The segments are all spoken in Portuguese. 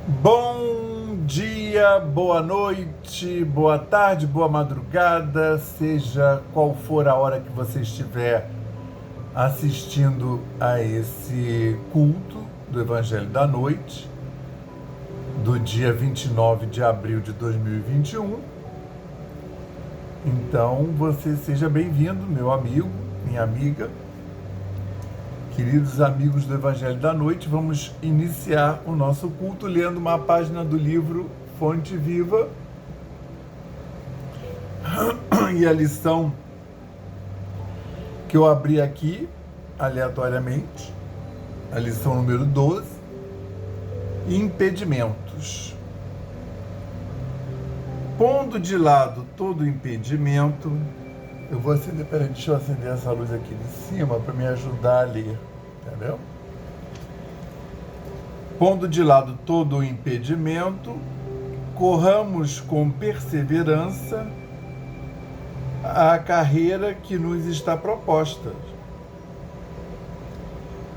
Bom dia, boa noite, boa tarde, boa madrugada, seja qual for a hora que você estiver assistindo a esse culto do Evangelho da Noite, do dia 29 de abril de 2021. Então, você seja bem-vindo, meu amigo, minha amiga. Queridos amigos do Evangelho da Noite, vamos iniciar o nosso culto lendo uma página do livro Fonte Viva. E a lição que eu abri aqui, aleatoriamente, a lição número 12, impedimentos. Pondo de lado todo impedimento, eu vou acender, peraí, deixa eu acender essa luz aqui de cima para me ajudar a ler, entendeu? Pondo de lado todo o impedimento, corramos com perseverança a carreira que nos está proposta.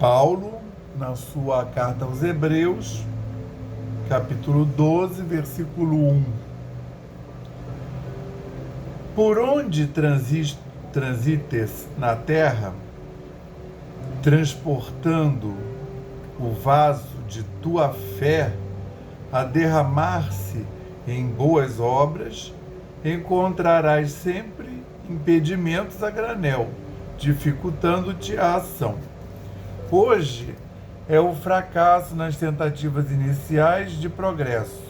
Paulo, na sua carta aos Hebreus, capítulo 12, versículo 1. Por onde transites na terra, transportando o vaso de tua fé a derramar-se em boas obras, encontrarás sempre impedimentos a granel, dificultando-te a ação. Hoje é o fracasso nas tentativas iniciais de progresso.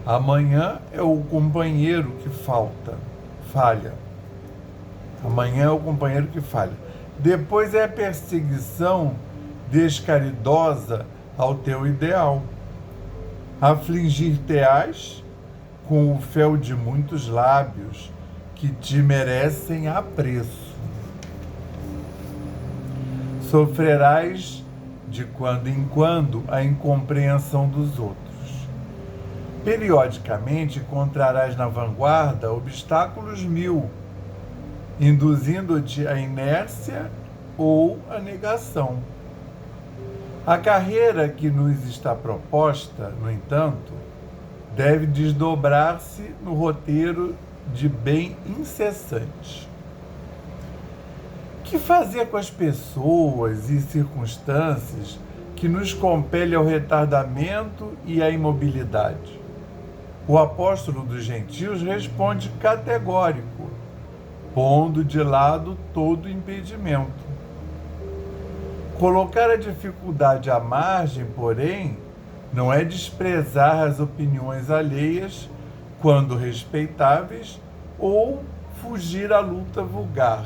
Amanhã é o companheiro que falha. Amanhã é o companheiro que falha. Depois é a perseguição descaridosa ao teu ideal. Afligir-te-ás com o fel de muitos lábios que te merecem apreço. Sofrerás de quando em quando a incompreensão dos outros. Periodicamente encontrarás na vanguarda obstáculos mil, induzindo-te à inércia ou à negação. A carreira que nos está proposta, no entanto, deve desdobrar-se no roteiro de bem incessante. Que fazer com as pessoas e circunstâncias que nos compelem ao retardamento e à imobilidade? O apóstolo dos gentios responde categórico, pondo de lado todo impedimento. Colocar a dificuldade à margem, porém, não é desprezar as opiniões alheias, quando respeitáveis, ou fugir à luta vulgar.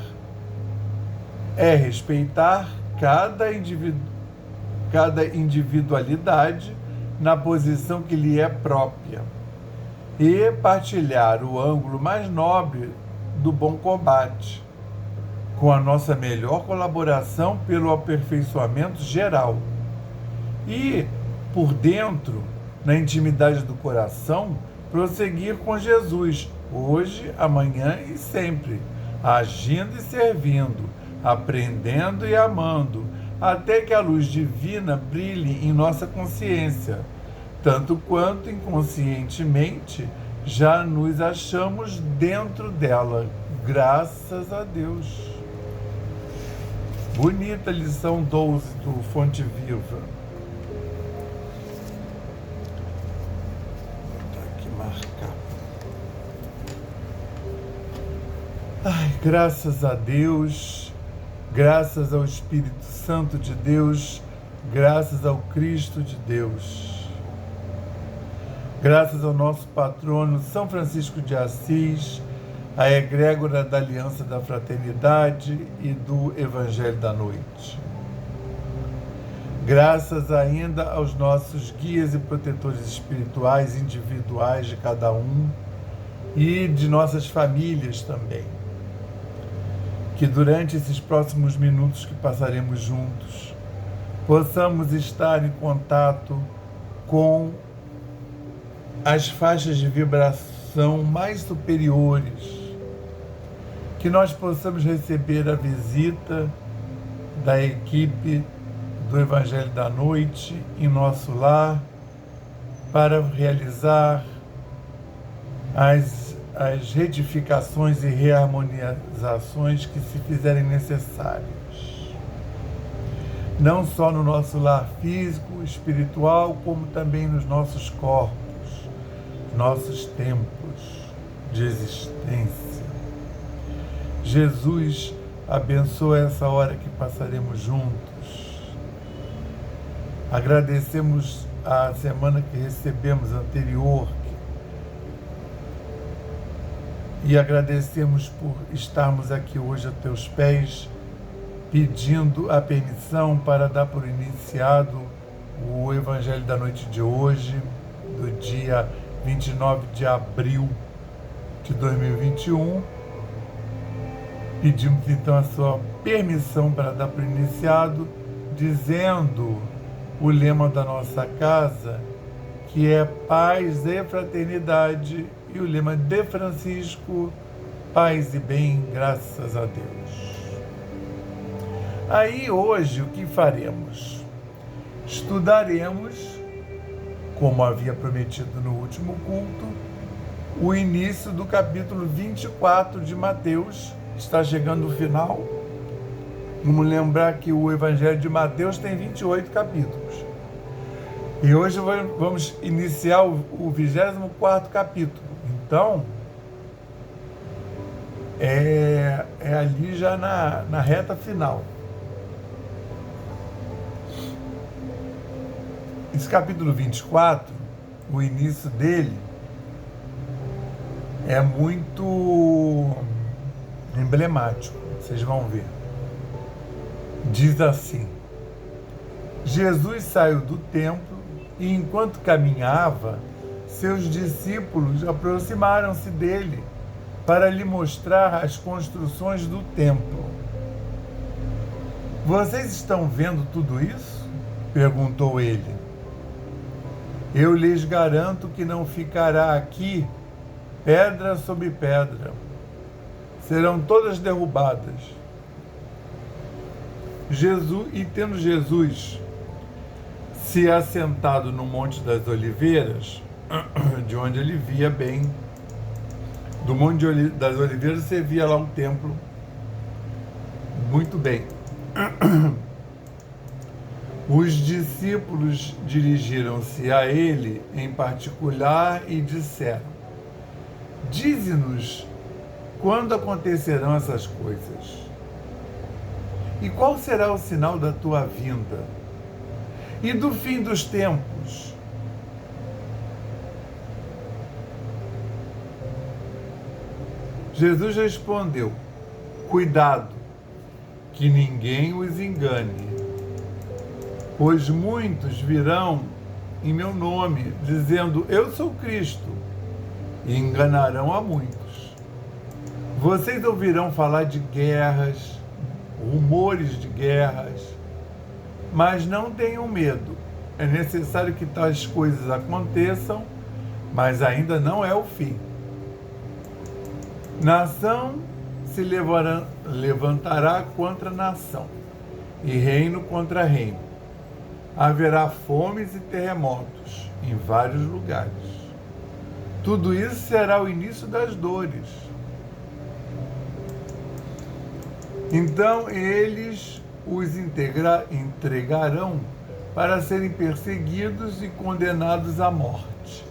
É respeitar cada individualidade na posição que lhe é própria e partilhar o ângulo mais nobre do bom combate, com a nossa melhor colaboração pelo aperfeiçoamento geral. E, por dentro, na intimidade do coração, prosseguir com Jesus, hoje, amanhã e sempre, agindo e servindo, aprendendo e amando, até que a luz divina brilhe em nossa consciência, tanto quanto inconscientemente já nos achamos dentro dela, graças a Deus. Bonita lição 12 do Fonte Viva. Vou botar aqui marcar. Ai, graças a Deus, graças ao Espírito Santo de Deus, graças ao Cristo de Deus. Graças ao nosso patrono São Francisco de Assis, a egrégora da Aliança da Fraternidade e do Evangelho da Noite. Graças ainda aos nossos guias e protetores espirituais individuais de cada um e de nossas famílias também. Que durante esses próximos minutos que passaremos juntos, possamos estar em contato com as faixas de vibração mais superiores, que nós possamos receber a visita da equipe do Evangelho da Noite em nosso lar, para realizar as retificações e reharmonizações que se fizerem necessárias, não só no nosso lar físico, espiritual, como também nos nossos corpos, nossos tempos de existência. Jesus abençoa essa hora que passaremos juntos. Agradecemos a semana que recebemos anterior e agradecemos por estarmos aqui hoje a teus pés, pedindo a permissão para dar por iniciado o Evangelho da noite de hoje, do dia 29 de abril de 2021. Pedimos então a sua permissão para dar por iniciado, dizendo o lema da nossa casa, que é paz e fraternidade, e o lema de Francisco, paz e bem, graças a Deus. Aí hoje o que faremos? Estudaremos, como havia prometido no último culto, o início do capítulo 24 de Mateus. Está chegando o final. Vamos lembrar que o Evangelho de Mateus tem 28 capítulos. E hoje vamos iniciar o 24º capítulo. Então, é ali já na reta final. Esse capítulo 24, o início dele é muito emblemático, vocês vão ver. Diz assim: Jesus saiu do templo e, enquanto caminhava, seus discípulos aproximaram-se dele para lhe mostrar as construções do templo. Vocês estão vendo tudo isso? Perguntou ele. Eu lhes garanto que não ficará aqui pedra sobre pedra. Serão todas derrubadas. Tendo Jesus se assentado no Monte das Oliveiras, de onde ele via bem, do Monte das Oliveiras você via lá o templo muito bem. Os discípulos dirigiram-se a ele em particular e disseram: dize-nos quando acontecerão essas coisas? E qual será o sinal da tua vinda? E do fim dos tempos? Jesus respondeu: cuidado, que ninguém os engane, pois muitos virão em meu nome, dizendo: eu sou Cristo, e enganarão a muitos. Vocês ouvirão falar de guerras, rumores de guerras, mas não tenham medo. É necessário que tais coisas aconteçam, mas ainda não é o fim. Nação se levantará contra nação, e reino contra reino. Haverá fomes e terremotos em vários lugares. Tudo isso será o início das dores. Então eles os entregarão para serem perseguidos e condenados à morte.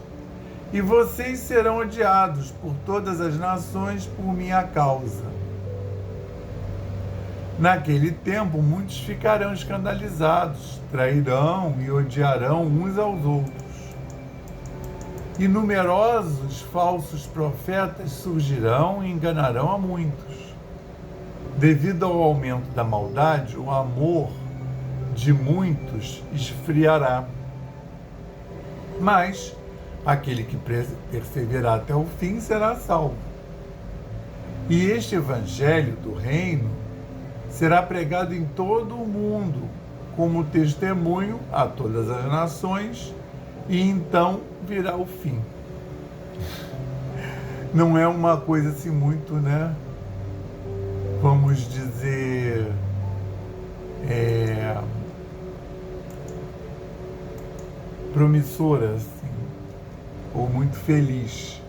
E vocês serão odiados por todas as nações por minha causa. Naquele tempo, muitos ficarão escandalizados, trairão e odiarão uns aos outros. E numerosos falsos profetas surgirão e enganarão a muitos. Devido ao aumento da maldade, o amor de muitos esfriará. Mas aquele que perseverar até o fim será salvo. E este evangelho do reino será pregado em todo o mundo, como testemunho a todas as nações, e então virá o fim. Não é uma coisa assim muito, né? Vamos dizer, promissora, assim. ou muito feliz.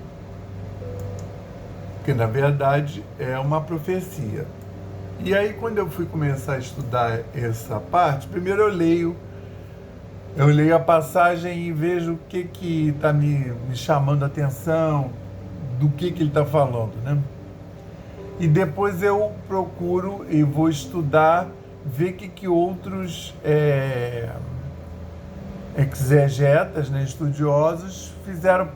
Porque, na verdade, é uma profecia. E aí, quando eu fui começar a estudar essa parte, primeiro eu leio a passagem e vejo o que está me chamando a atenção, do que ele está falando, né? E depois eu procuro e vou estudar, ver o que outros exegetas, né, estudiosos fizeram.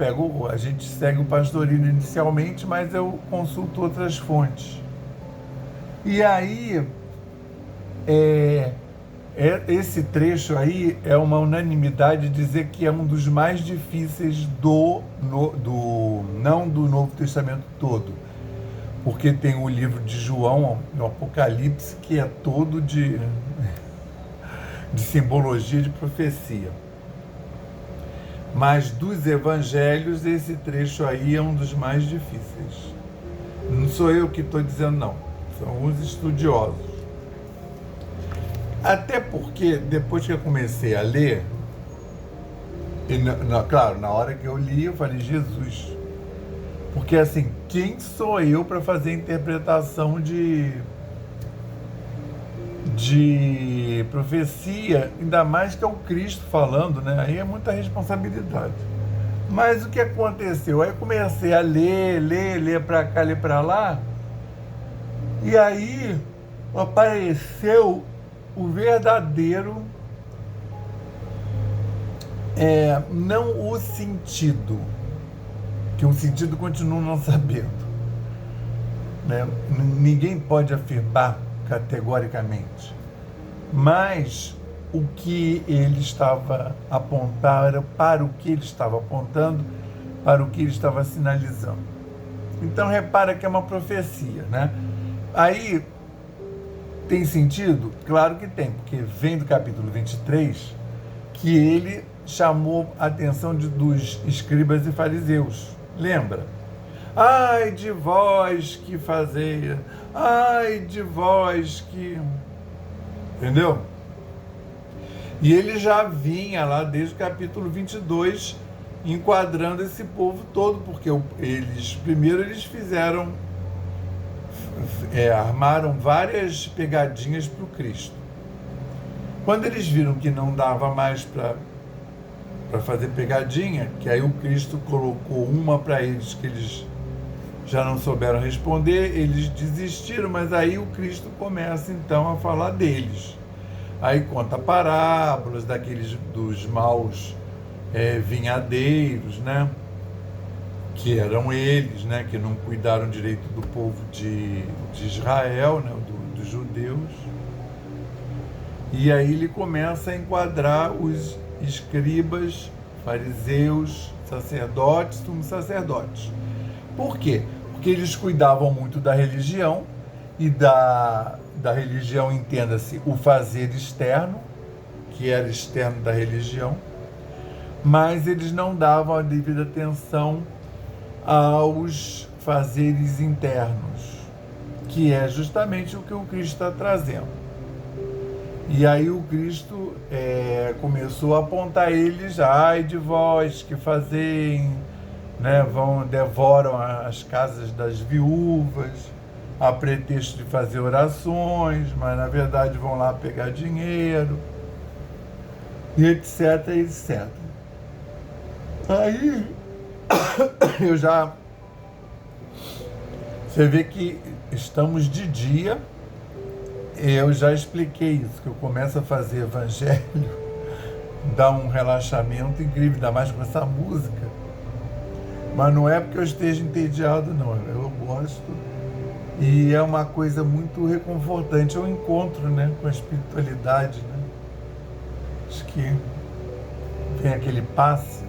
A gente segue o Pastorino inicialmente, mas eu consulto outras fontes. E aí, esse trecho aí é uma unanimidade dizer que é um dos mais difíceis não do Novo Testamento todo, porque tem o livro de João, o Apocalipse, que é todo de simbologia, de profecia. Mas dos evangelhos, esse trecho aí é um dos mais difíceis. Não sou eu que estou dizendo, não. São os estudiosos. Até porque, depois que eu comecei a ler, claro, na hora que eu li, eu falei, Jesus. Porque, assim, quem sou eu para fazer interpretação de profecia, ainda mais que é o Cristo falando, né? Aí é muita responsabilidade. Mas o que aconteceu? Aí eu comecei a ler para cá, ler para lá, e aí apareceu o verdadeiro, não o sentido, que o sentido continuo não sabendo, né? Ninguém pode afirmar categoricamente, mas o que ele estava apontando, para o que ele estava apontando, para o que ele estava sinalizando. Então repara que é uma profecia, né? Aí tem sentido? Claro que tem, porque vem do capítulo 23 que ele chamou a atenção dos escribas e fariseus. Lembra? Ai de vós que fazeis, ai de vós que... Entendeu? E ele já vinha lá desde o capítulo 22 enquadrando esse povo todo, porque primeiro eles fizeram, armaram várias pegadinhas para o Cristo. Quando eles viram que não dava mais para fazer pegadinha, que aí o Cristo colocou uma para eles que eles já não souberam responder, eles desistiram, mas aí o Cristo começa então a falar deles. Aí conta parábolas dos maus vinhadeiros, né? Que eram eles, né? Que não cuidaram direito do povo de Israel, né? Dos judeus. E aí ele começa a enquadrar os escribas, fariseus, sacerdotes, sumos sacerdotes. Por quê? Porque eles cuidavam muito da religião, e da religião, entenda-se, o fazer externo, que era externo da religião, mas eles não davam a devida atenção aos fazeres internos, que é justamente o que o Cristo está trazendo. E aí o Cristo começou a apontar eles, ai de vós que fazem, né, devoram as casas das viúvas, a pretexto de fazer orações, mas na verdade vão lá pegar dinheiro, e etc, etc. Aí você vê que estamos de dia. Eu já expliquei isso, que eu começo a fazer evangelho, dá um relaxamento incrível, ainda mais com essa música. Mas não é porque eu esteja entediado, não. Eu gosto. E é uma coisa muito reconfortante. É um encontro, né, com a espiritualidade, né? Acho que vem aquele passe.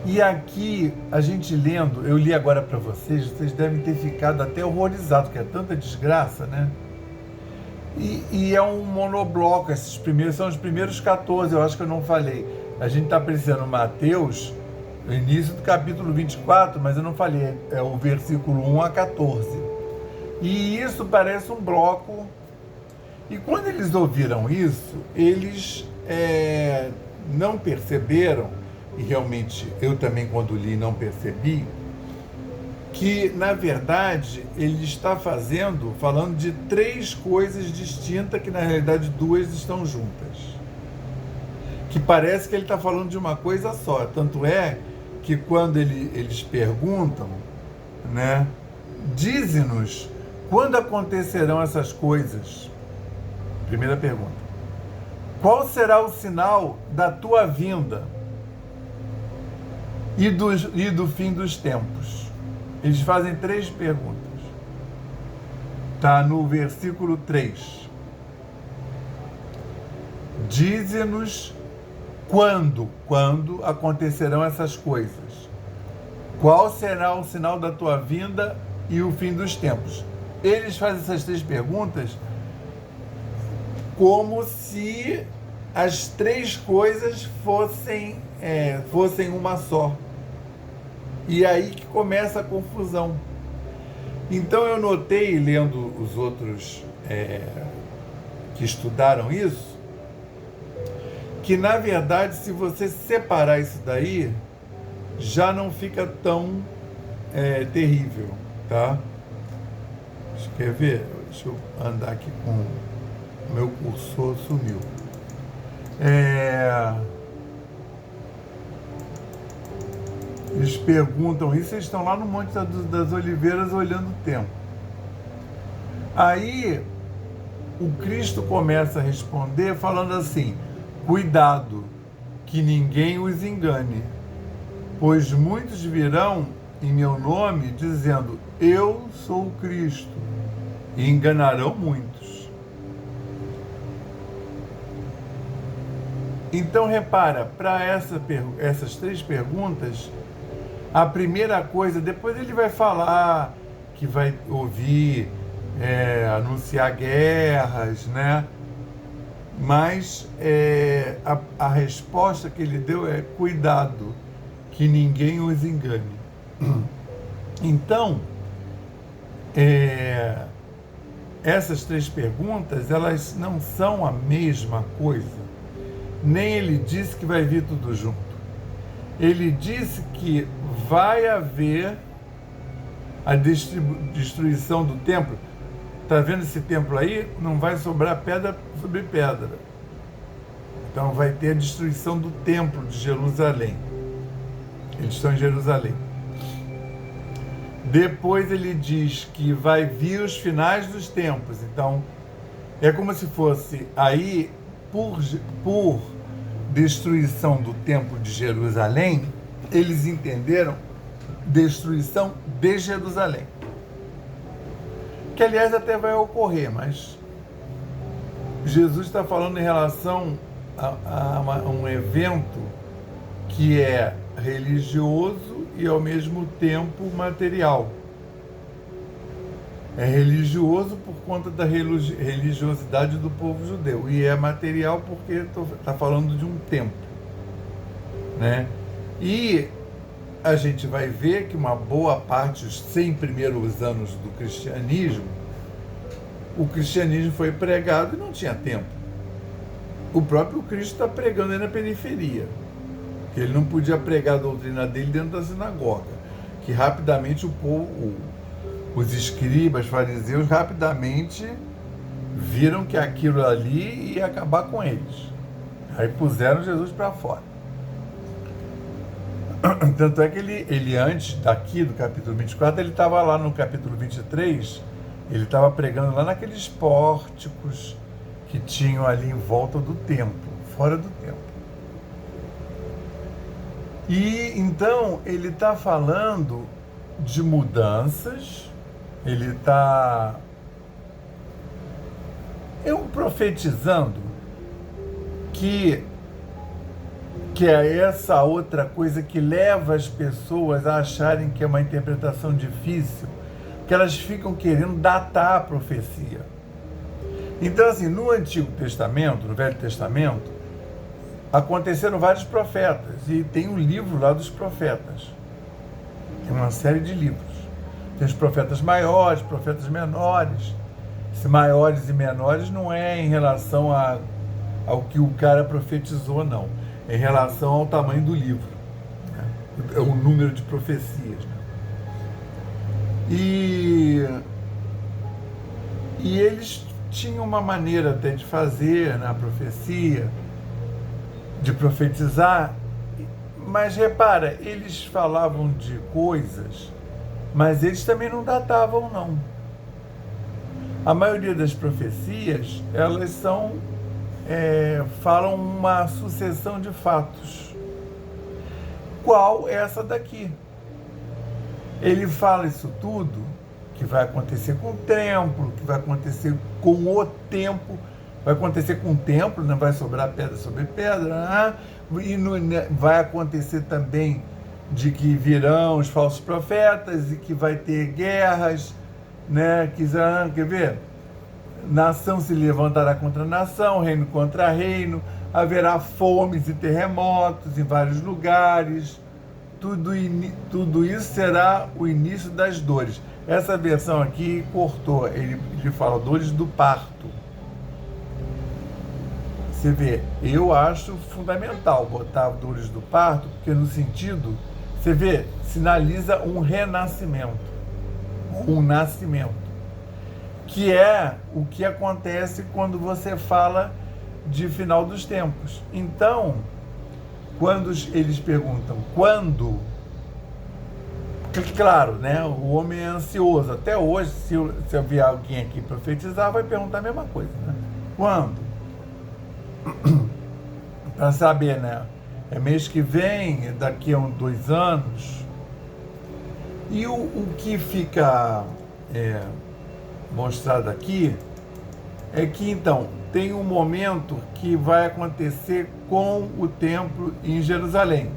E aqui, a gente lendo, eu li agora para vocês devem ter ficado até horrorizados, porque é tanta desgraça, né? E é um monobloco, são os primeiros 14, eu acho que eu não falei. A gente está apreciando Mateus, o início do capítulo 24, mas eu não falei, é o versículo 1 a 14. E isso parece um bloco. E quando eles ouviram isso, eles não perceberam e realmente eu também quando li não percebi, que na verdade ele está falando de três coisas distintas que na realidade duas estão juntas. Que parece que ele está falando de uma coisa só. Tanto é que quando eles perguntam, né, dize-nos quando acontecerão essas coisas. Primeira pergunta. Qual será o sinal da tua vinda e do fim dos tempos? Eles fazem três perguntas. Está no versículo 3. Dize-nos quando acontecerão essas coisas. Qual será o sinal da tua vinda e o fim dos tempos? Eles fazem essas três perguntas como se as três coisas fossem uma só. E aí que começa a confusão. Então eu notei, lendo os outros que estudaram isso, que na verdade, se você separar isso daí, já não fica tão terrível, tá? Quer ver? Deixa eu andar aqui com o meu cursor, sumiu. Eles perguntam isso, eles estão lá no Monte das Oliveiras olhando o tempo. Aí o Cristo começa a responder falando assim: cuidado, que ninguém os engane, pois muitos virão em meu nome dizendo, eu sou o Cristo, e enganarão muitos. Então repara, para essas três perguntas, a primeira coisa, depois ele vai falar que vai ouvir, anunciar guerras, né? Mas a resposta que ele deu é cuidado, que ninguém os engane. Então, essas três perguntas, elas não são a mesma coisa. Nem ele disse que vai vir tudo junto. Ele disse que vai haver a destruição do templo. Está vendo esse templo aí? Não vai sobrar pedra sobre pedra. Então vai ter a destruição do templo de Jerusalém. Eles estão em Jerusalém. Depois ele diz que vai vir os finais dos tempos. Então é como se fosse aí, por destruição do templo de Jerusalém, eles entenderam destruição de Jerusalém. Que aliás até vai ocorrer, mas Jesus está falando em relação a um evento que é religioso e ao mesmo tempo material. É religioso por conta da religiosidade do povo judeu e é material porque está falando de um templo, né? E a gente vai ver que uma boa parte, os 100 primeiros anos do cristianismo, o cristianismo foi pregado e não tinha templo. O próprio Cristo está pregando aí na periferia, que ele não podia pregar a doutrina dele dentro da sinagoga, que rapidamente o povo, os escribas, fariseus, rapidamente viram que aquilo ali ia acabar com eles. Aí puseram Jesus para fora. Tanto é que ele antes daqui, do capítulo 24, ele estava lá no capítulo 23, ele estava pregando lá naqueles pórticos que tinham ali em volta do templo, fora do templo. E então ele está falando de mudanças, ele está profetizando que é essa outra coisa que leva as pessoas a acharem que é uma interpretação difícil, que elas ficam querendo datar a profecia. Então, assim, no Antigo Testamento, no Velho Testamento, aconteceram vários profetas, e tem um livro lá dos profetas. Tem uma série de livros. Tem os profetas maiores, profetas menores. Esses maiores e menores não é em relação ao que o cara profetizou, não. É em relação ao tamanho do livro. o número de profecias. Né? E eles tinham uma maneira até de fazer na profecia, de profetizar, mas repara, eles falavam de coisas, mas eles também não datavam, não. A maioria das profecias, elas falam uma sucessão de fatos. Qual é essa daqui? Ele fala isso tudo, que vai acontecer com o templo, que vai acontecer com o tempo, vai acontecer com o templo, não vai sobrar pedra sobre pedra, e vai acontecer também de que virão os falsos profetas e que vai ter guerras, né? Quer ver? Nação se levantará contra nação, reino contra reino, haverá fomes e terremotos em vários lugares, tudo isso será o início das dores. Essa versão aqui cortou, ele fala dores do parto. Você vê, eu acho fundamental botar dores do parto, porque no sentido, você vê, sinaliza um renascimento, um nascimento, que é o que acontece quando você fala de final dos tempos. Então, quando eles perguntam quando, claro, né, o homem é ansioso. Até hoje, se eu ver alguém aqui profetizar, vai perguntar a mesma coisa, né? Quando? Para saber, né? É mês que vem, daqui a 2 anos. E o que fica mostrado aqui é que, então, tem um momento que vai acontecer com o templo em Jerusalém.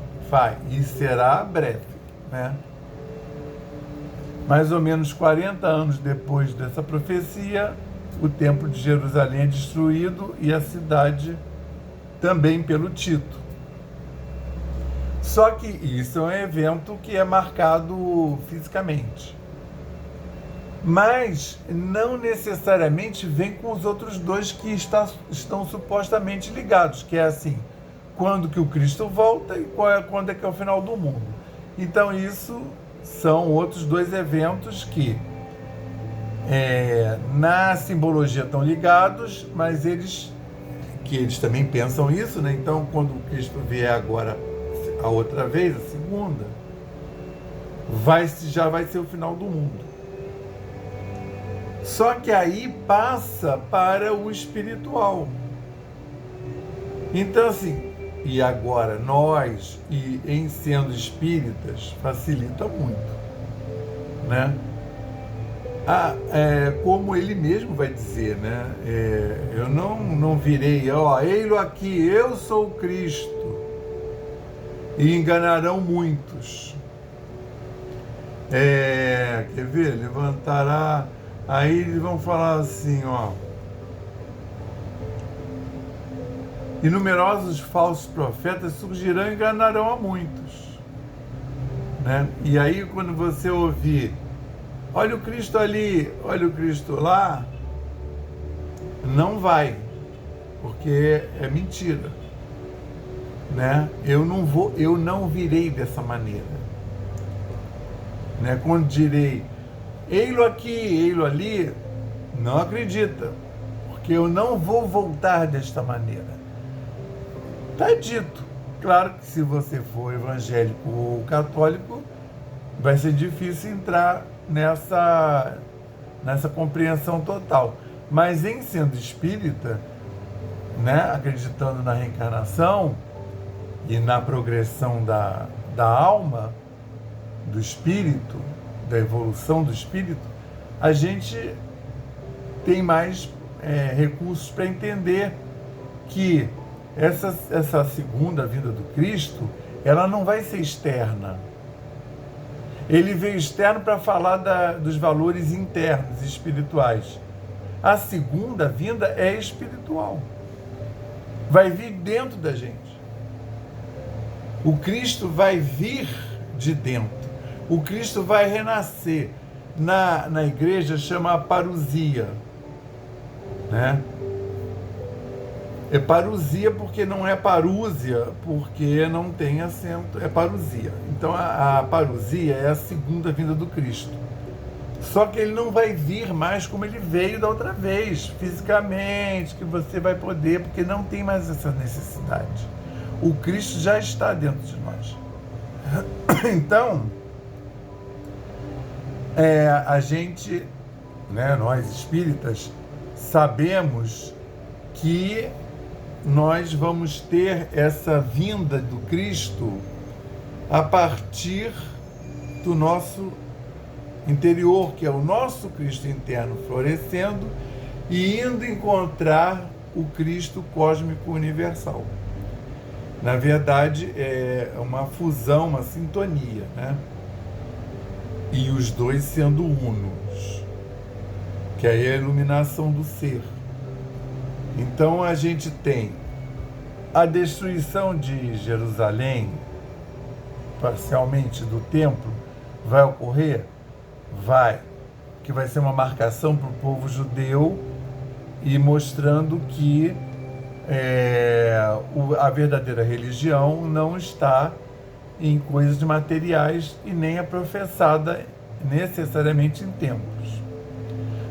E será breve, né? Mais ou menos 40 anos depois dessa profecia, o templo de Jerusalém é destruído e a cidade também pelo Tito. Só que isso é um evento que é marcado fisicamente. Mas não necessariamente vem com os outros dois que estão supostamente ligados, que é assim, quando que o Cristo volta e quando é que é o final do mundo. Então isso são outros 2 eventos que na simbologia estão ligados, mas eles também pensam isso, né? Então quando o Cristo vier agora a outra vez, a segunda, já vai ser o final do mundo. Só que aí passa para o espiritual. Então assim, e agora nós, e em sendo espíritas, facilita muito, né? Como ele mesmo vai dizer, né? Eu não virei, ei-lo aqui, eu sou o Cristo, e enganarão muitos. Quer ver? Levantará. Aí eles vão falar assim, e numerosos falsos profetas surgirão e enganarão a muitos, né? E aí quando você ouvir, olha o Cristo ali, olha o Cristo lá, não vai, porque é mentira, né? Eu não virei dessa maneira, né? Quando direi, ei-lo aqui, ei-lo ali, não acredita, porque eu não vou voltar desta maneira. Está dito. Claro que se você for evangélico ou católico, vai ser difícil entrar nessa compreensão total. Mas em sendo espírita, né, acreditando na reencarnação e na progressão da alma, do espírito, da evolução do espírito, a gente tem mais recursos para entender que essa segunda vinda do Cristo, ela não vai ser externa. Ele veio externo para falar dos valores internos, espirituais. A segunda vinda é espiritual. Vai vir dentro da gente. O Cristo vai vir de dentro. O Cristo vai renascer. Na igreja chama a parousia, né? É parousia porque não é parúzia, porque não tem acento, é parousia. Então a parousia é a segunda vinda do Cristo. Só que ele não vai vir mais como ele veio da outra vez, fisicamente, que você vai poder, porque não tem mais essa necessidade. O Cristo já está dentro de nós. Então, a gente, né, nós espíritas, sabemos que nós vamos ter essa vinda do Cristo a partir do nosso interior, que é o nosso Cristo interno florescendo e indo encontrar o Cristo cósmico universal. Na verdade, é uma fusão, uma sintonia, né? E os dois sendo unos, que aí é a iluminação do ser. Então a gente tem a destruição de Jerusalém, parcialmente do templo, vai ocorrer? Vai, que vai ser uma marcação para o povo judeu e mostrando que a verdadeira religião não está em coisas materiais e nem é professada necessariamente em templos.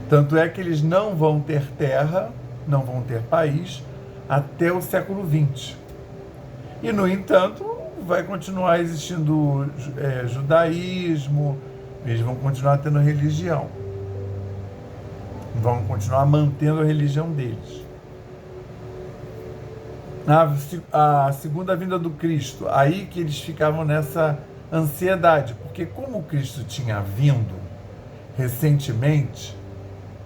Tanto é que eles não vão ter terra, não vão ter país até o século XX. E, no entanto, vai continuar existindo judaísmo, eles vão continuar tendo religião, vão continuar mantendo a religião deles. A segunda vinda do Cristo, aí que eles ficavam nessa ansiedade, porque como o Cristo tinha vindo recentemente,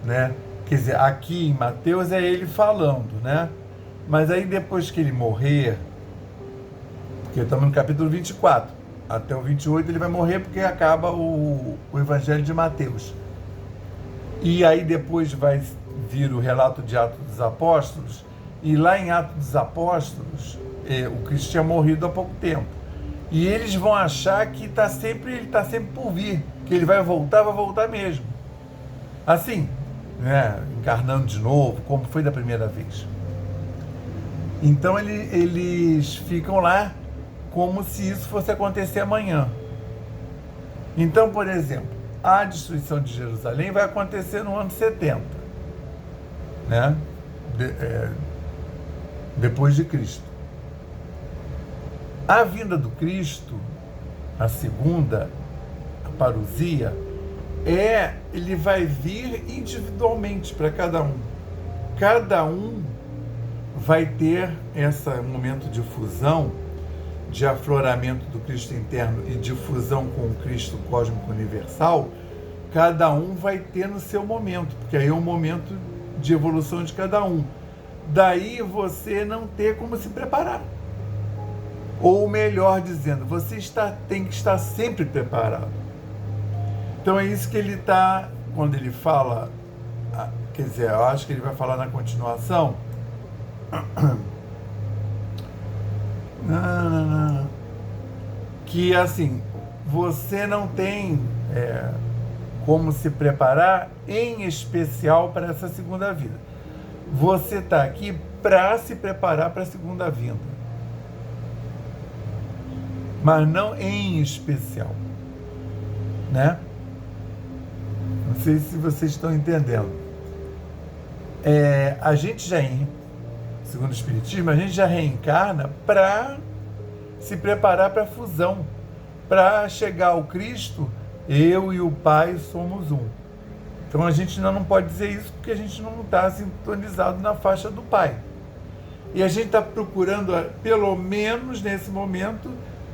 né? Quer dizer, aqui em Mateus é ele falando, né? Mas aí depois que ele morrer, porque estamos no capítulo 24, até o 28 ele vai morrer porque acaba o Evangelho de Mateus. E aí depois vai vir o relato de Atos dos Apóstolos, e lá em Atos dos Apóstolos, o Cristo tinha morrido há pouco tempo. E eles vão achar que ele está sempre por vir, que ele vai voltar mesmo. Assim, né, encarnando de novo, como foi da primeira vez. Então eles ficam lá como se isso fosse acontecer amanhã. Então, por exemplo, a destruição de Jerusalém vai acontecer no ano 70, né? Depois de Cristo. A vinda do Cristo, a segunda, a parousia, ele vai vir individualmente para cada um. Cada um vai ter esse momento de fusão, de afloramento do Cristo interno e de fusão com o Cristo cósmico universal. Cada um vai ter no seu momento, porque aí é um momento de evolução de cada um. Daí você não ter como se preparar. Ou melhor dizendo, você tem que estar sempre preparado. Então é isso que ele está, quando ele fala, quer dizer, eu acho que ele vai falar na continuação, que assim, você não tem como se preparar, em especial para essa segunda vida. Você está aqui para se preparar para a segunda vinda, mas não em especial, né? Não sei se vocês estão entendendo. A gente já, segundo o Espiritismo, a gente já reencarna para se preparar para a fusão, para chegar ao Cristo, eu e o Pai somos um. Então a gente ainda não pode dizer isso porque a gente não está sintonizado na faixa do Pai. E a gente está procurando, pelo menos nesse momento,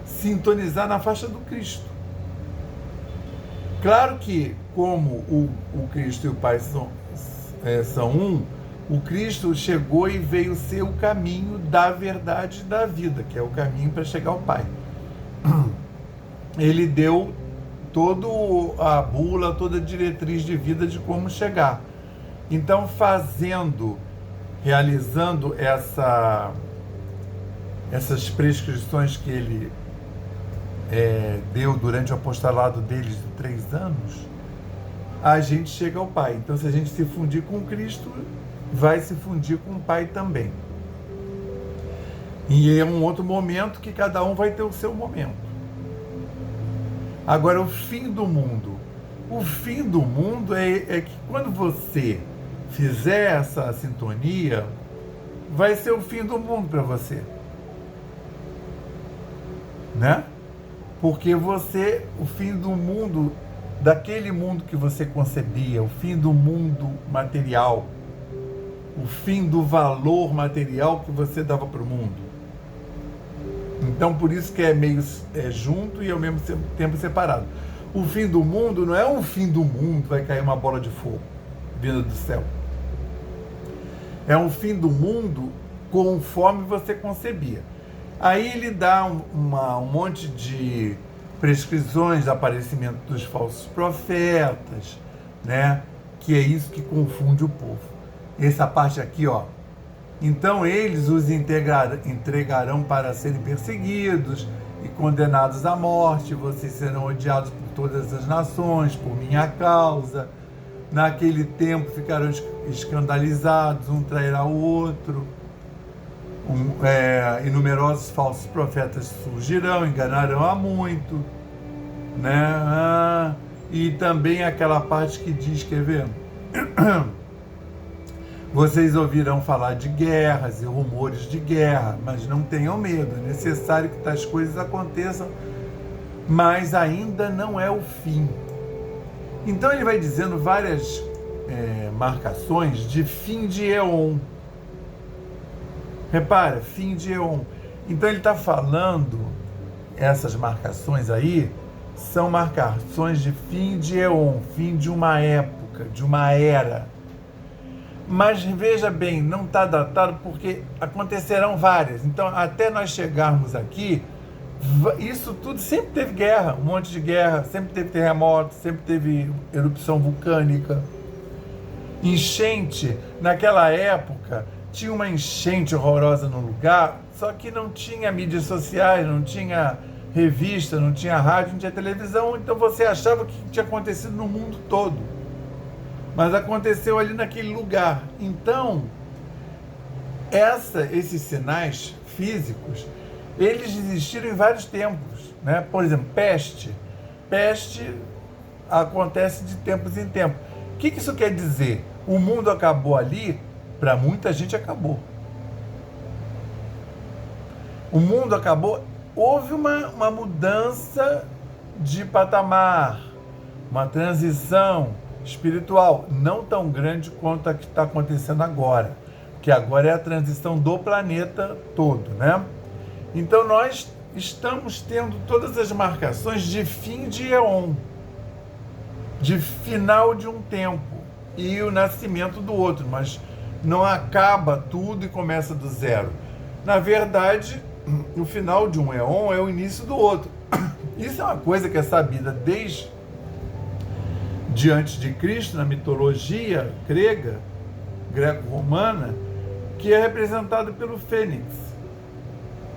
sintonizar na faixa do Cristo. Claro que, como o Cristo e o Pai são um, o Cristo chegou e veio ser o caminho da verdade e da vida, que é o caminho para chegar ao Pai. Ele deu toda a bula, toda a diretriz de vida de como chegar. Então, realizando essas prescrições que ele deu durante o apostolado deles de 3 anos, a gente chega ao Pai. Então, se a gente se fundir com Cristo, vai se fundir com o Pai também. E é um outro momento que cada um vai ter o seu momento. Agora, o fim do mundo. O fim do mundo é que quando você fizer essa sintonia, vai ser o fim do mundo para você. Né? Porque o fim do mundo, daquele mundo que você concebia, o fim do mundo material, o fim do valor material que você dava para o mundo. Então, por isso que é meio junto e ao mesmo tempo separado. O fim do mundo não é um fim do mundo, vai cair uma bola de fogo vinda do céu. É um fim do mundo conforme você concebia. Aí ele dá um monte de prescrições do aparecimento dos falsos profetas, né? Que é isso que confunde o povo. Essa parte aqui, ó. Então eles os entregarão para serem perseguidos e condenados à morte. Vocês serão odiados por todas as nações, por minha causa. Naquele tempo ficarão escandalizados, um trairá o outro. E numerosos falsos profetas surgirão, enganarão a muito, né? E também aquela parte que diz, quer ver? Vocês ouvirão falar de guerras e rumores de guerra, mas não tenham medo, é necessário que tais coisas aconteçam, mas ainda não é o fim. Então ele vai dizendo várias marcações de fim de éon. Repara, fim de éon. Então ele está falando, essas marcações aí, são marcações de fim de éon, fim de uma época, de uma era. Mas veja bem, não está datado porque acontecerão várias. Então, até nós chegarmos aqui, isso tudo sempre teve guerra, um monte de guerra, sempre teve terremoto, sempre teve erupção vulcânica. Enchente, naquela época, tinha uma enchente horrorosa no lugar, só que não tinha mídias sociais, não tinha revista, não tinha rádio, não tinha televisão, então você achava que tinha acontecido no mundo todo. Mas aconteceu ali naquele lugar. Então, esses sinais físicos, eles existiram em vários tempos, né? Por exemplo, peste. Peste acontece de tempos em tempos. O que isso quer dizer? O mundo acabou ali? Para muita gente acabou. O mundo acabou. Houve uma mudança de patamar, uma transição espiritual, não tão grande quanto a que está acontecendo agora, que agora é a transição do planeta todo, né? Então nós estamos tendo todas as marcações de fim de éon, de final de um tempo e o nascimento do outro, mas não acaba tudo e começa do zero. Na verdade, o final de um éon é o início do outro. Isso é uma coisa que é sabida desde antes de Cristo, na mitologia grega, greco-romana, que é representada pelo fênix.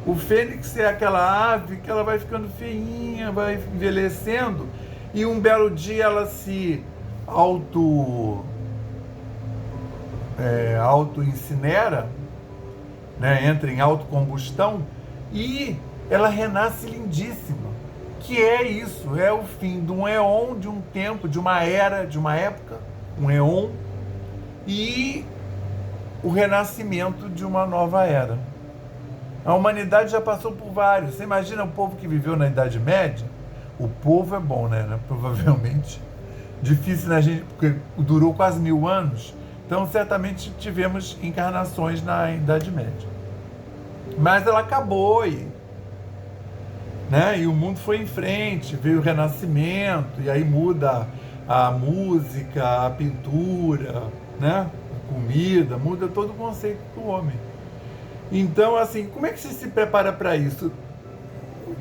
O fênix é aquela ave que ela vai ficando feinha, vai envelhecendo, e um belo dia ela se auto-incinera, né, entra em autocombustão, e ela renasce lindíssima. Que é isso, é o fim de um éon, de um tempo, de uma era, de uma época, um éon, e o renascimento de uma nova era. A humanidade já passou por vários. Você imagina o povo que viveu na Idade Média? O povo é bom, né? Provavelmente. Difícil, né, gente? Porque durou quase 1000 anos. Então, certamente tivemos encarnações na Idade Média. Mas ela acabou né? E o mundo foi em frente, veio o Renascimento, e aí muda a música, a pintura, né? A comida, muda todo o conceito do homem. Então, assim, como é que você se prepara para isso?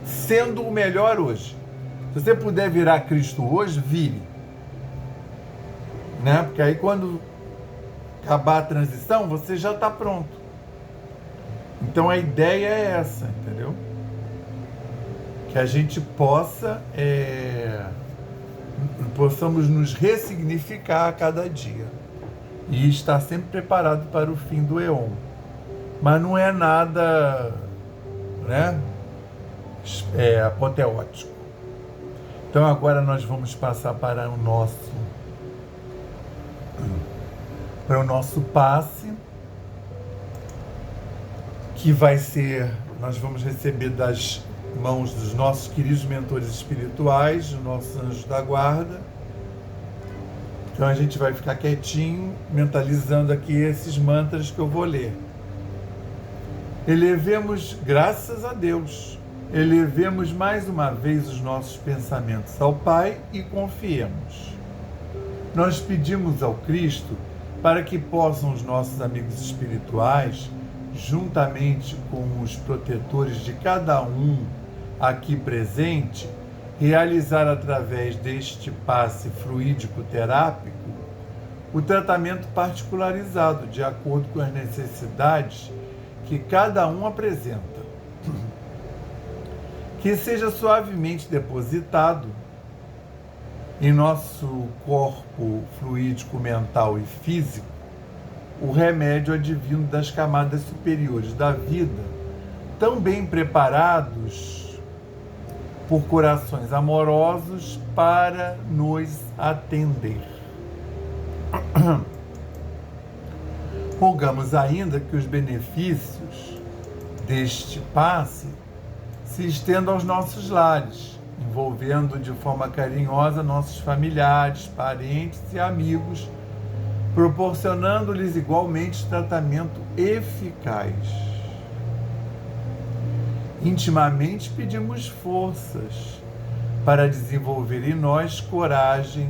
Sendo o melhor hoje. Se você puder virar Cristo hoje, vire. Né? Porque aí quando acabar a transição, você já está pronto. Então a ideia é essa, entendeu? Que a gente possamos nos ressignificar a cada dia e estar sempre preparado para o fim do éon. Mas não é nada né? Apoteótico. Então agora nós vamos passar para o nosso passe, que vai ser, nós vamos receber das mãos dos nossos queridos mentores espirituais, dos nossos anjos da guarda. Então a gente vai ficar quietinho, mentalizando aqui esses mantras que eu vou ler. Elevemos, graças a Deus, elevemos mais uma vez os nossos pensamentos ao Pai e confiemos. Nós pedimos ao Cristo para que possam os nossos amigos espirituais, juntamente com os protetores de cada um aqui presente, realizar através deste passe fluídico terápico o tratamento particularizado de acordo com as necessidades que cada um apresenta. Que seja suavemente depositado em nosso corpo fluídico, mental e físico o remédio advindo das camadas superiores da vida, tão bem preparados por corações amorosos para nos atender. Rogamos ainda que os benefícios deste passe se estendam aos nossos lares, envolvendo de forma carinhosa nossos familiares, parentes e amigos, proporcionando-lhes igualmente tratamento eficaz. Intimamente pedimos forças para desenvolver em nós coragem,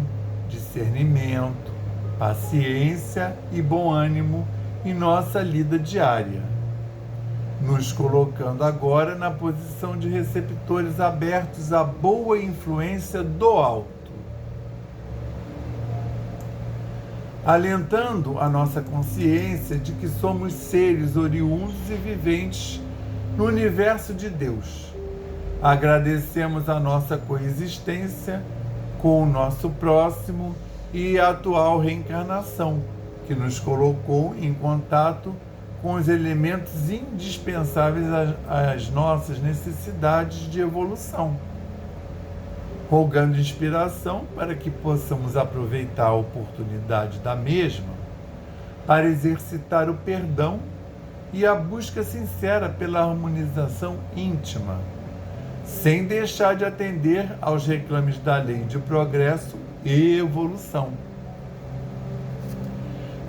discernimento, paciência e bom ânimo em nossa lida diária, nos colocando agora na posição de receptores abertos à boa influência do alto, alentando a nossa consciência de que somos seres oriundos e viventes no universo de Deus. Agradecemos a nossa coexistência com o nosso próximo e a atual reencarnação, que nos colocou em contato com os elementos indispensáveis às nossas necessidades de evolução, rogando inspiração para que possamos aproveitar a oportunidade da mesma para exercitar o perdão e a busca sincera pela harmonização íntima, sem deixar de atender aos reclames da lei de progresso e evolução.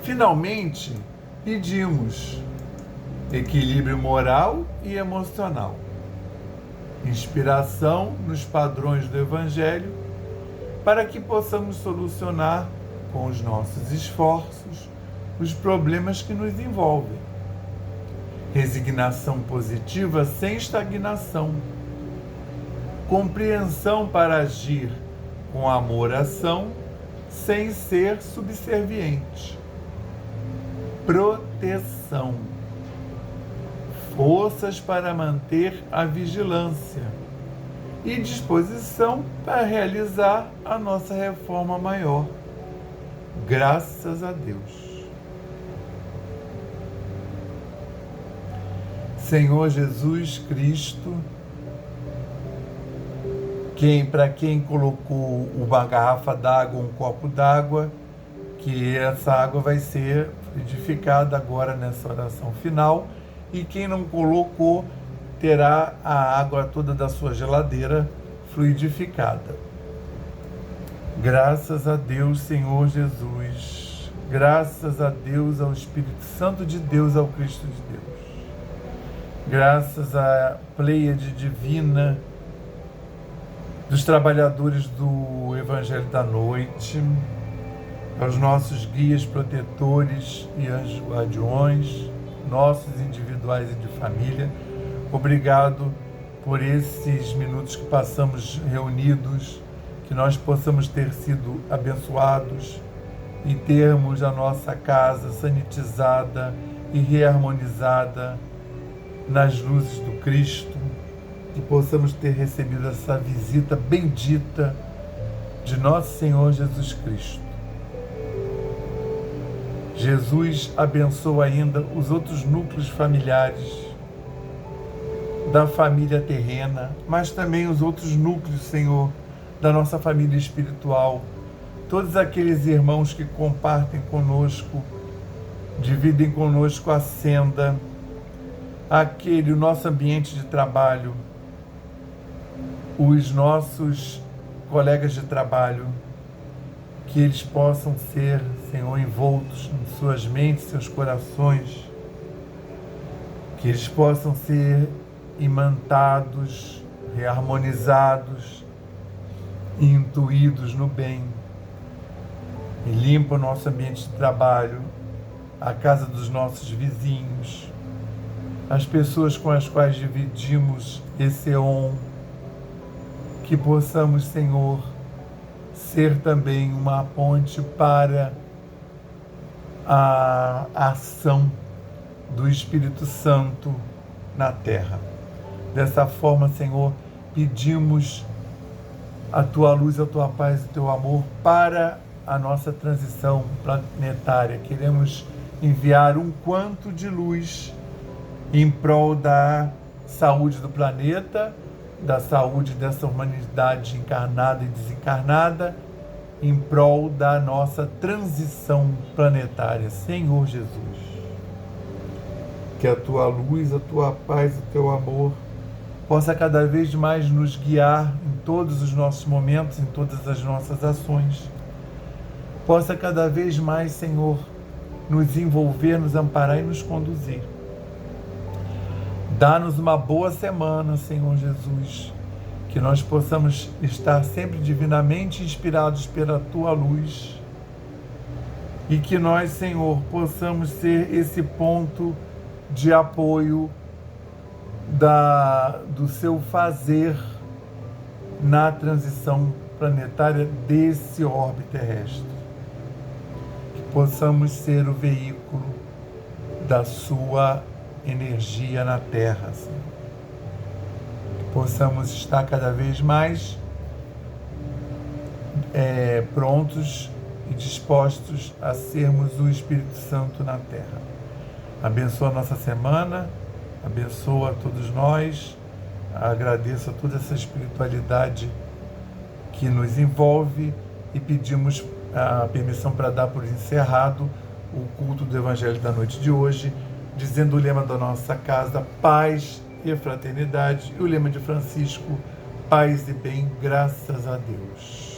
Finalmente, pedimos equilíbrio moral e emocional, inspiração nos padrões do Evangelho, para que possamos solucionar com os nossos esforços os problemas que nos envolvem. Resignação positiva sem estagnação, compreensão para agir com amor-ação sem ser subserviente, proteção, forças para manter a vigilância e disposição para realizar a nossa reforma maior. Graças a Deus. Senhor Jesus Cristo, para quem colocou uma garrafa d'água, um copo d'água, que essa água vai ser fluidificada agora nessa oração final, e quem não colocou terá a água toda da sua geladeira fluidificada. Graças a Deus, Senhor Jesus. Graças a Deus, ao Espírito Santo de Deus, ao Cristo de Deus. Graças à Pleiade divina dos trabalhadores do Evangelho da Noite, aos nossos guias protetores e anjos guardiões, nossos individuais e de família. Obrigado por esses minutos que passamos reunidos, que nós possamos ter sido abençoados e termos a nossa casa sanitizada e reharmonizada nas luzes do Cristo, e possamos ter recebido essa visita bendita de nosso Senhor Jesus Cristo. Jesus abençoa ainda os outros núcleos familiares, da família terrena, mas também os outros núcleos, Senhor, da nossa família espiritual. Todos aqueles irmãos que compartem conosco, dividem conosco a senda, o nosso ambiente de trabalho, os nossos colegas de trabalho, que eles possam ser, Senhor, envoltos em suas mentes, seus corações, que eles possam ser imantados, reharmonizados e intuídos no bem. E limpa o nosso ambiente de trabalho, a casa dos nossos vizinhos, as pessoas com as quais dividimos esse que possamos, Senhor, ser também uma ponte para a ação do Espírito Santo na terra. Dessa forma, Senhor, pedimos a Tua luz, a Tua paz e o Teu amor para a nossa transição planetária. Queremos enviar um quanto de luz em prol da saúde do planeta, da saúde dessa humanidade encarnada e desencarnada, em prol da nossa transição planetária. Senhor Jesus, que a Tua luz, a Tua paz, o Teu amor possa cada vez mais nos guiar em todos os nossos momentos, em todas as nossas ações. Possa cada vez mais, Senhor, nos envolver, nos amparar e nos conduzir. Dá-nos uma boa semana, Senhor Jesus, que nós possamos estar sempre divinamente inspirados pela Tua luz e que nós, Senhor, possamos ser esse ponto de apoio do Seu fazer na transição planetária desse orbe terrestre. Que possamos ser o veículo da Sua energia na Terra, Senhor. Que possamos estar cada vez mais prontos e dispostos a sermos o Espírito Santo na Terra. Abençoa a nossa semana, abençoa a todos nós, agradeço a toda essa espiritualidade que nos envolve e pedimos a permissão para dar por encerrado o culto do Evangelho da noite de hoje, dizendo o lema da nossa casa, paz e fraternidade, e o lema de Francisco, paz e bem, graças a Deus.